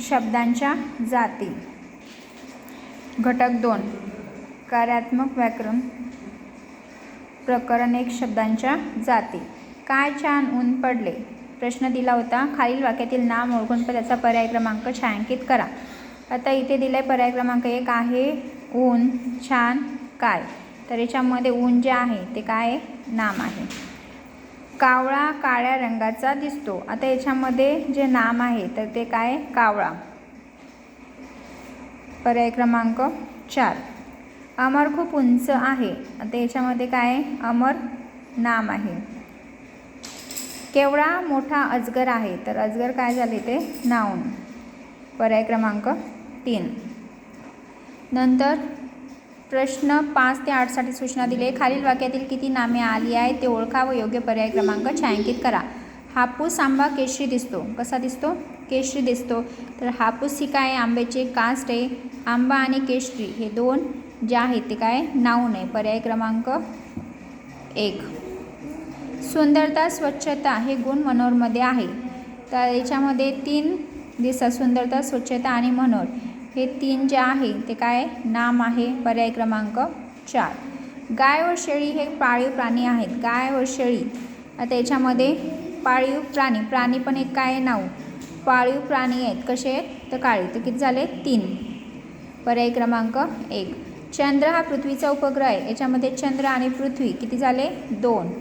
शब्दांच्या जाती. घटक 2 कार्यात्मक व्याकरण. प्रकरण 1 शब्दांच्या जाती. काय छान ऊन पडले. प्रश्न दिला होता, खालील वाक्यातील नाम ओळखून त्याचा पर्याय क्रमांक छायांकित करा. आता इथे दिले पर्याय क्रमांक 1 आहे ऊन, छान, काय. तर याच्यामध्ये ऊन जे आहे ते काय नाम आहे. कावळा काळ्या रंगाचा दिसतो. आता याच्यामध्ये जे नाम आहे तर ते काय कावळा. पर्याय क्रमांक 4 अमर खूप उंच आहे. आता याच्यामध्ये काय अमर नाम आहे. केवढा मोठा अजगर आहे. तर अजगर काय झाले ते नाऊन. पर्याय क्रमांक 3. नंतर प्रश्न 5 ते 8 साठी सूचना दिली. खालील वाक्यातील किती नामे आली आहेत ते ओळखा व योग्य पर्याय क्रमांक छायांकित करा. हापूस आंबा केशरी दिसतो. कसा दिसतो केशरी दिसतो. तर हापूस ही काय आंब्याची कास्ट आहे. आंबा आणि केशरी हे दोन जे आहेत ते काय नाऊन आहे. पर्याय क्रमांक 1. सुंदरता स्वच्छता हे गुण मनोहरमध्ये आहे. तर याच्यामध्ये 3 दिसतात सुंदरता स्वच्छता आणि मनोहर हे 3 जे आहे ते काय नाम आहे. पर्याय क्रमांक 4. गाय व शेळी हे पाळीव प्राणी आहेत. गाय व शेळी आता याच्यामध्ये पाळीव प्राणी पण एक काय नाव पाळीव प्राणी आहेत. कसे आहेत तर काळी. तर किती झाले 3. पर्याय क्रमांक 1. चंद्र हा पृथ्वीचा उपग्रह आहे. याच्यामध्ये चंद्र आणि पृथ्वी किती झाले 2.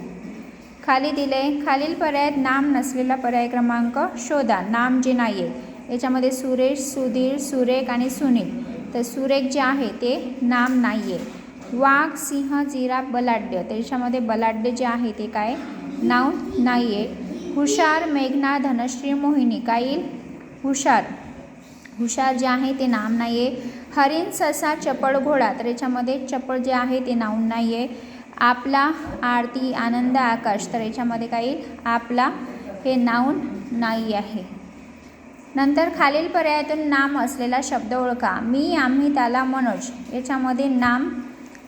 खाली दिले खालील पर्यायात नाम नसलेला पर्याय क्रमांक शोधा. नाम जे नाही आहे याच्यामध्ये सुरेश, सुधीर, सुरेख आणि सुनील. तर सुरेख जे आहे ते नाम नाही आहे. वाघ, सिंह, जिराफ, बलाढ्य. तर याच्यामध्ये बलाढ्य जे आहे ते काय नाव नाही आहे. हुशार, मेघना, धनश्री, मोहिनी. काही हुशार जे आहे ते नाम नाही आहे. हरिण, ससा, चपळ, घोडा. तर याच्यामध्ये चपळ जे आहे ते नाव नाही आहे. आपला, आरती, आनंद, आकाश. तर याच्यामध्ये काही आपला हे नाऊन नाही आहे. नंतर खालील पर्यायातून नाम असलेला शब्द ओळखा. मी, आम्ही, त्याला, मनोज. याच्यामध्ये नाम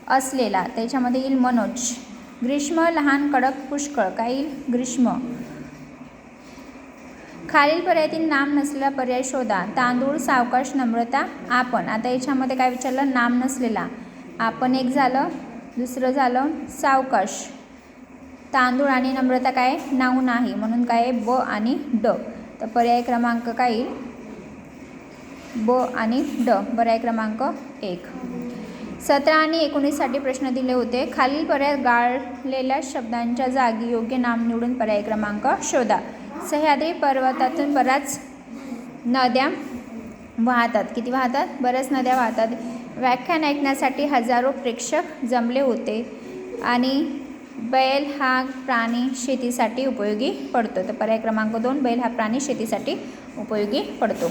असलेला त्याच्यामध्ये येईल मनोज. ग्रीष्म, लहान, कडक, पुष्कळ. काय येईल ग्रीष्म. खालील पर्यायातील नाम नसलेला पर्याय शोधा. तांदूळ, सावकाश, नम्रता, आपण. आता याच्यामध्ये काय विचारलं नाम नसलेला. आपण एक झालं, दुसरं झालं सावकाश. तांदूळ आणि नम्रता काय नाऊन आहे म्हणून काय ब आणि ड. तर पर्याय क्रमांक काय येईल ब आणि ड. पर्याय क्रमांक 1. 17 आणि 19 साठी प्रश्न दिले होते. खालील पर्यायात गाळलेल्या शब्दांच्या जागी योग्य नाम निवडून पर्याय क्रमांक शोधा. सह्याद्री पर्वतातून बऱ्याच नद्या वाहतात. किती वाहतात बऱ्याच नद्या वाहतात. व्याख्यान ऐकण्यासाठी हजारो प्रेक्षक जमले होते. आणि बैल हा प्राणी शेतीसाठी उपयोगी पडतो. तर पर्याय क्रमांक 2 बैल हा प्राणी शेतीसाठी उपयोगी पडतो.